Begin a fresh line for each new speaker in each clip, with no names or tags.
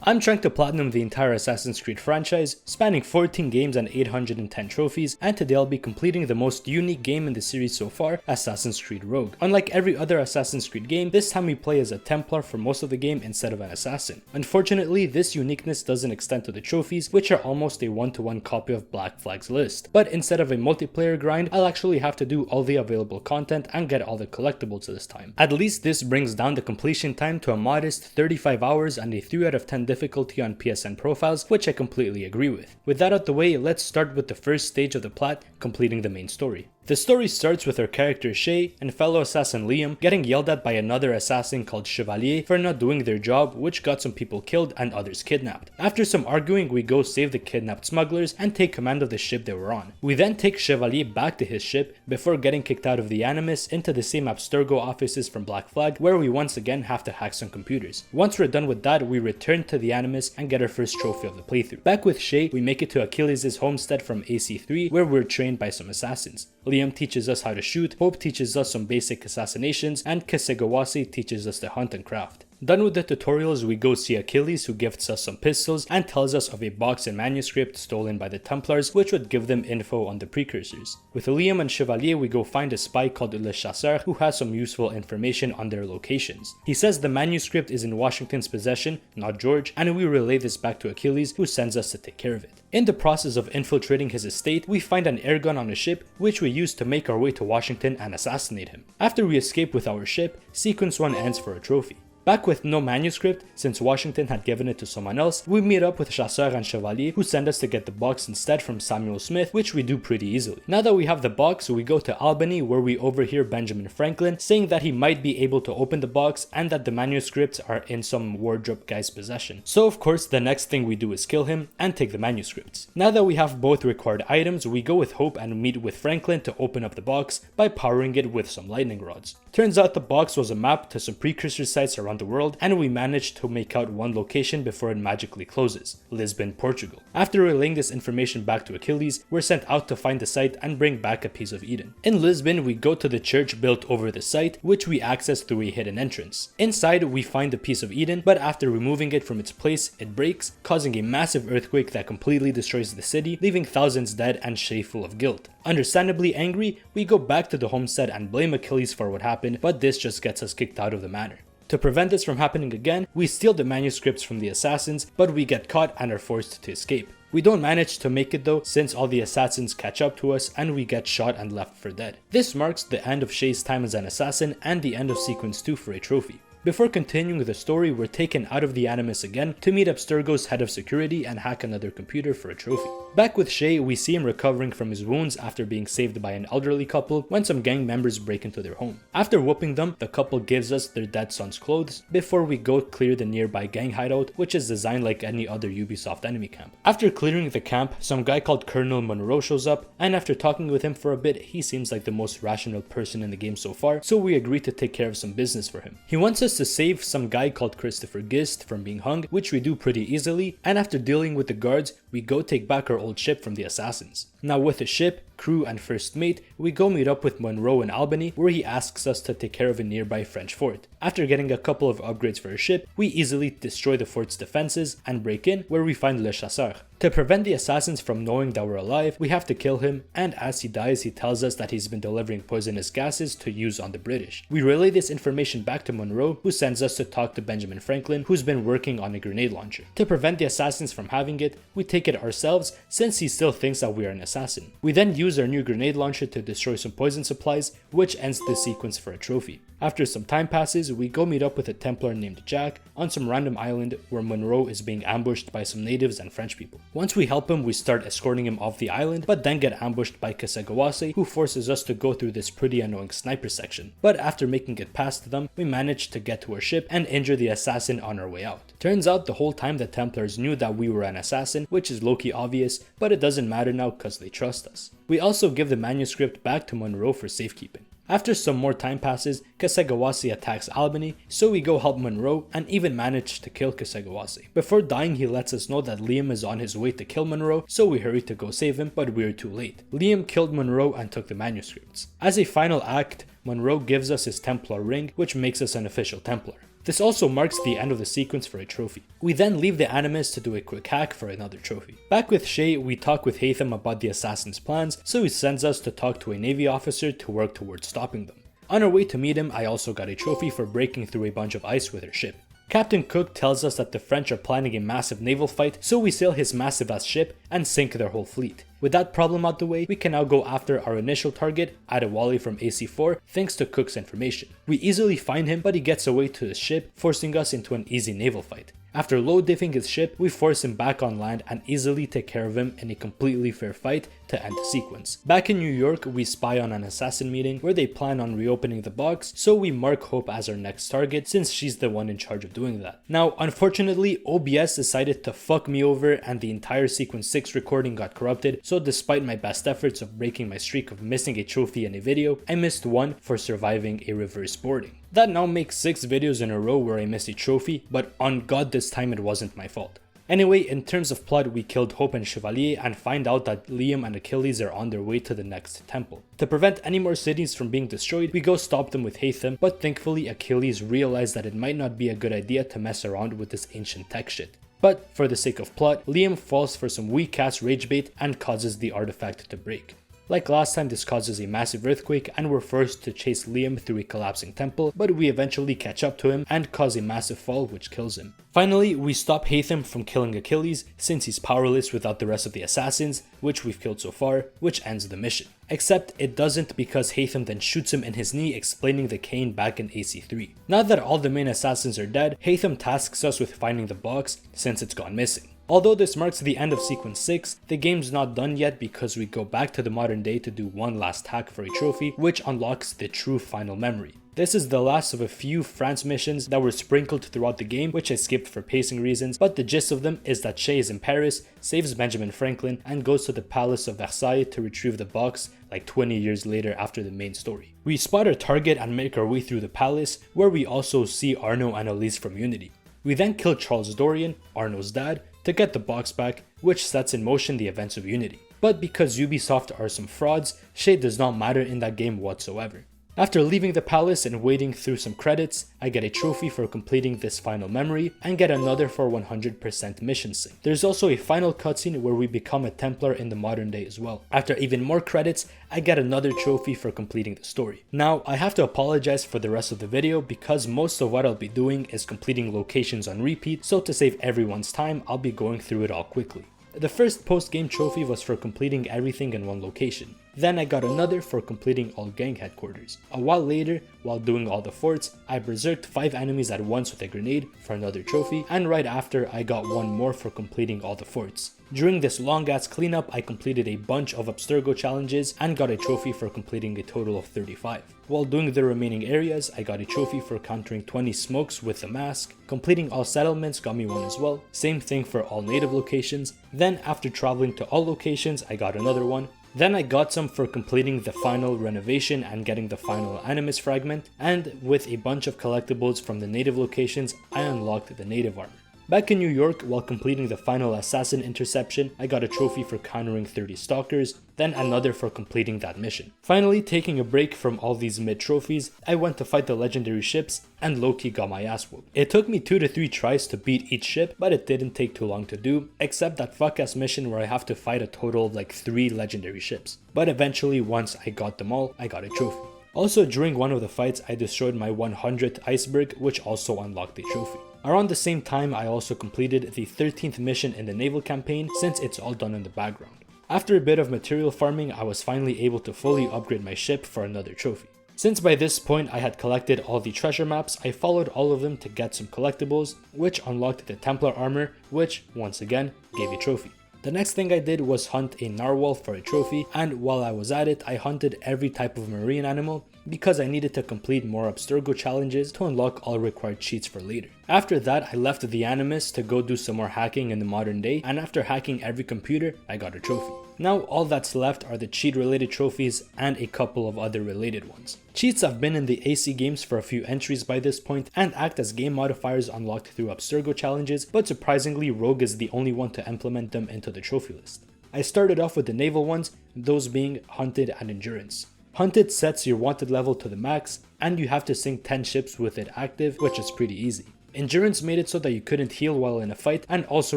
I'm trying to platinum the entire Assassin's Creed franchise, spanning 14 games and 810 trophies, and today I'll be completing the most unique game in the series so far, Assassin's Creed Rogue. Unlike every other Assassin's Creed game, this time we play as a Templar for most of the game instead of an assassin. Unfortunately, this uniqueness doesn't extend to the trophies, which are almost a one-to-one copy of Black Flag's list. But instead of a multiplayer grind, I'll actually have to do all the available content and get all the collectibles this time. At least this brings down the completion time to a modest 35 hours and a 3 out of 10 difficulty on PSN profiles, which I completely agree with. With that out the way, let's start with the first stage of the plot, completing the main story. The story starts with our character Shay and fellow assassin Liam getting yelled at by another assassin called Chevalier for not doing their job, which got some people killed and others kidnapped. After some arguing, we go save the kidnapped smugglers and take command of the ship they were on. We then take Chevalier back to his ship before getting kicked out of the Animus into the same Abstergo offices from Black Flag, where we once again have to hack some computers. Once we're done with that, we return to the Animus and get our first trophy of the playthrough. Back with Shay, we make it to Achilles' homestead from AC3, where we're trained by some assassins. Liam teaches us how to shoot, Hope teaches us some basic assassinations, and Kesegawase teaches us to hunt and craft. Done with the tutorials, we go see Achilles, who gifts us some pistols and tells us of a box and manuscript stolen by the Templars, which would give them info on the precursors. With Liam and Chevalier, we go find a spy called Le Chasseur, who has some useful information on their locations. He says the manuscript is in Washington's possession, not George, and we relay this back to Achilles, who sends us to take care of it. In the process of infiltrating his estate, we find an airgun on a ship, which we use to make our way to Washington and assassinate him. After we escape with our ship, Sequence 1 ends for a trophy. Back with no manuscript, since Washington had given it to someone else, we meet up with Chasseur and Chevalier, who send us to get the box instead from Samuel Smith, which we do pretty easily. Now that we have the box, we go to Albany, where we overhear Benjamin Franklin saying that he might be able to open the box and that the manuscripts are in some wardrobe guy's possession. So of course, the next thing we do is kill him and take the manuscripts. Now that we have both required items, we go with Hope and meet with Franklin to open up the box by powering it with some lightning rods. Turns out the box was a map to some precursor sites around the world, and we managed to make out one location before it magically closes: Lisbon, Portugal. After relaying this information back to Achilles, we're sent out to find the site and bring back a piece of Eden. In Lisbon, we go to the church built over the site, which we access through a hidden entrance. Inside, we find the piece of Eden, but after removing it from its place, it breaks, causing a massive earthquake that completely destroys the city, leaving thousands dead and Shay full of guilt. Understandably angry, we go back to the homestead and blame Achilles for what happened, but this just gets us kicked out of the manor. To prevent this from happening again, we steal the manuscripts from the assassins, but we get caught and are forced to escape. We don't manage to make it though, since all the assassins catch up to us and we get shot and left for dead. This marks the end of Shay's time as an assassin and the end of Sequence 2 for a trophy. Before continuing the story, we're taken out of the Animus again to meet Abstergo's head of security and hack another computer for a trophy. Back with Shay, we see him recovering from his wounds after being saved by an elderly couple when some gang members break into their home. After whooping them, the couple gives us their dead son's clothes before we go clear the nearby gang hideout, which is designed like any other Ubisoft enemy camp. After clearing the camp, some guy called Colonel Monroe shows up, and after talking with him for a bit, he seems like the most rational person in the game so far, so we agree to take care of some business for him. He wants us to save some guy called Christopher Gist from being hung, which we do pretty easily, and after dealing with the guards, we go take back our old ship from the assassins. Now with the ship, crew, and first mate, we go meet up with Monroe in Albany, where he asks us to take care of a nearby French fort. After getting a couple of upgrades for our ship, we easily destroy the fort's defenses and break in, where we find Le Chasseur. To prevent the assassins from knowing that we're alive, we have to kill him, and as he dies, he tells us that he's been delivering poisonous gases to use on the British. We relay this information back to Monroe, who sends us to talk to Benjamin Franklin, who's been working on a grenade launcher. To prevent the assassins from having it, we take it ourselves, since he still thinks that we are an assassin. We then use our new grenade launcher to destroy some poison supplies, which ends the sequence for a trophy. After some time passes, we go meet up with a Templar named Jack on some random island where Monroe is being ambushed by some natives and French people. Once we help him, we start escorting him off the island, but then get ambushed by Kesegawase, who forces us to go through this pretty annoying sniper section. But after making it past them, we manage to get to our ship and injure the assassin on our way out. Turns out the whole time the Templars knew that we were an assassin, which is low-key obvious, but it doesn't matter now cause they trust us. We also give the manuscript back to Monroe for safekeeping. After some more time passes, Kesegawase attacks Albany, so we go help Monroe and even manage to kill Kesegawase. Before dying, he lets us know that Liam is on his way to kill Monroe, so we hurry to go save him, but we're too late. Liam killed Monroe and took the manuscripts. As a final act, Monroe gives us his Templar ring, which makes us an official Templar. This also marks the end of the sequence for a trophy. We then leave the Animus to do a quick hack for another trophy. Back with Shay, we talk with Haytham about the assassin's plans, so he sends us to talk to a Navy officer to work towards stopping them. On our way to meet him, I also got a trophy for breaking through a bunch of ice with our ship. Captain Cook tells us that the French are planning a massive naval fight, so we sail his massive ass ship and sink their whole fleet. With that problem out the way, we can now go after our initial target, Adewale from AC4, thanks to Cook's information. We easily find him, but he gets away to his ship, forcing us into an easy naval fight. After low diffing his ship, we force him back on land and easily take care of him in a completely fair fight to end the sequence. Back in New York, we spy on an assassin meeting where they plan on reopening the box, so we mark Hope as our next target since she's the one in charge of doing that. Now, unfortunately, OBS decided to fuck me over and the entire sequence 6 recording got corrupted, so despite my best efforts of breaking my streak of missing a trophy in a video, I missed one for surviving a reverse boarding. That now makes 6 videos in a row where I miss a trophy, but on God this time it wasn't my fault. Anyway, in terms of plot, we killed Hope and Chevalier and find out that Liam and Achilles are on their way to the next temple. To prevent any more cities from being destroyed, we go stop them with Haytham, but thankfully Achilles realized that it might not be a good idea to mess around with this ancient tech shit. But for the sake of plot, Liam falls for some weak ass rage bait and causes the artifact to break. Like last time, this causes a massive earthquake and we're forced to chase Liam through a collapsing temple, but we eventually catch up to him and cause a massive fall which kills him. Finally, we stop Haytham from killing Achilles since he's powerless without the rest of the assassins, which we've killed so far, which ends the mission. Except it doesn't, because Haytham then shoots him in his knee, explaining the cane back in AC3. Now that all the main assassins are dead, Haytham tasks us with finding the box since it's gone missing. Although this marks the end of sequence 6, the game's not done yet because we go back to the modern day to do one last hack for a trophy, which unlocks the true final memory. This is the last of a few France missions that were sprinkled throughout the game, which I skipped for pacing reasons, but the gist of them is that Shay is in Paris, saves Benjamin Franklin, and goes to the Palace of Versailles to retrieve the box like 20 years later after the main story. We spot our target and make our way through the palace, where we also see Arno and Elise from Unity. We then kill Charles Dorian, Arno's dad, to get the box back, which sets in motion the events of Unity. But because Ubisoft are some frauds, Shay does not matter in that game whatsoever. After leaving the palace and wading through some credits, I get a trophy for completing this final memory and get another for 100% mission sync. There's also a final cutscene where we become a Templar in the modern day as well. After even more credits, I get another trophy for completing the story. Now, I have to apologize for the rest of the video because most of what I'll be doing is completing locations on repeat, so to save everyone's time, I'll be going through it all quickly. The first post-game trophy was for completing everything in one location. Then I got another for completing all gang headquarters. A while later, while doing all the forts, I berserked 5 enemies at once with a grenade for another trophy, and right after I got one more for completing all the forts. During this long ass cleanup, I completed a bunch of Abstergo challenges and got a trophy for completing a total of 35. While doing the remaining areas, I got a trophy for countering 20 smokes with the mask. Completing all settlements got me one as well. Same thing for all native locations. Then after traveling to all locations, I got another one. Then I got some for completing the final renovation and getting the final Animus fragment, and with a bunch of collectibles from the native locations, I unlocked the native armor. Back in New York, while completing the final assassin interception, I got a trophy for countering 30 stalkers, then another for completing that mission. Finally, taking a break from all these mid trophies, I went to fight the legendary ships and low-key got my ass whooped. It took me 2 to 3 tries to beat each ship, but it didn't take too long to do, except that fuck ass mission where I have to fight a total of like 3 legendary ships. But eventually, once I got them all, I got a trophy. Also, during one of the fights, I destroyed my 100th iceberg, which also unlocked a trophy. Around the same time, I also completed the 13th mission in the naval campaign, since it's all done in the background. After a bit of material farming, I was finally able to fully upgrade my ship for another trophy. Since by this point I had collected all the treasure maps, I followed all of them to get some collectibles, which unlocked the Templar armor, which, once again, gave a trophy. The next thing I did was hunt a narwhal for a trophy, and while I was at it, I hunted every type of marine animal because I needed to complete more Abstergo challenges to unlock all required cheats for later. After that, I left the Animus to go do some more hacking in the modern day, and after hacking every computer, I got a trophy. Now all that's left are the cheat related trophies and a couple of other related ones. Cheats have been in the AC games for a few entries by this point and act as game modifiers unlocked through Abstergo challenges, but surprisingly Rogue is the only one to implement them into the trophy list. I started off with the naval ones, those being hunted and endurance. Hunted sets your wanted level to the max, and you have to sink 10 ships with it active, which is pretty easy. Endurance made it so that you couldn't heal while in a fight and also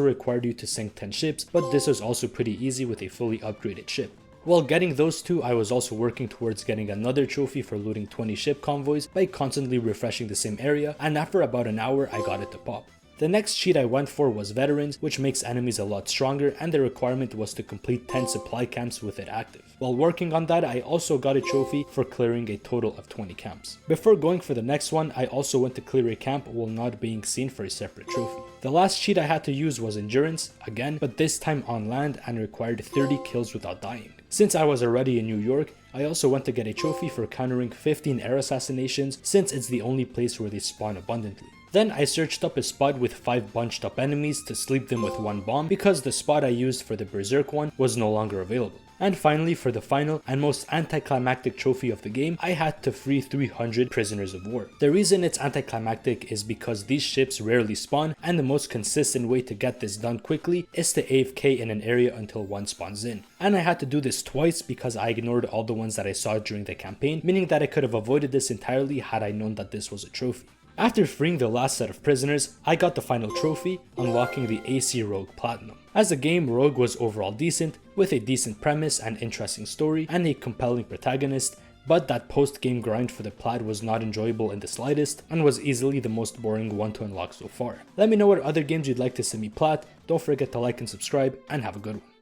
required you to sink 10 ships, but this was also pretty easy with a fully upgraded ship. While getting those two, I was also working towards getting another trophy for looting 20 ship convoys by constantly refreshing the same area, and after about an hour I got it to pop. The next cheat I went for was Veterans, which makes enemies a lot stronger, and the requirement was to complete 10 supply camps with it active. While working on that, I also got a trophy for clearing a total of 20 camps. Before going for the next one, I also went to clear a camp while not being seen for a separate trophy. The last cheat I had to use was Endurance, again, but this time on land and required 30 kills without dying. Since I was already in New York, I also went to get a trophy for countering 15 air assassinations, since it's the only place where they spawn abundantly. Then I searched up a spot with 5 bunched up enemies to sleep them with 1 bomb because the spot I used for the Berserk one was no longer available. And finally, for the final and most anticlimactic trophy of the game, I had to free 300 prisoners of war. The reason it's anticlimactic is because these ships rarely spawn, and the most consistent way to get this done quickly is to AFK in an area until one spawns in. And I had to do this twice because I ignored all the ones that I saw during the campaign, meaning that I could have avoided this entirely had I known that this was a trophy. After freeing the last set of prisoners, I got the final trophy, unlocking the AC Rogue Platinum. As a game, Rogue was overall decent, with a decent premise and interesting story and a compelling protagonist, but that post-game grind for the Plat was not enjoyable in the slightest and was easily the most boring one to unlock so far. Let me know what other games you'd like to see me plat, don't forget to like and subscribe, and have a good one.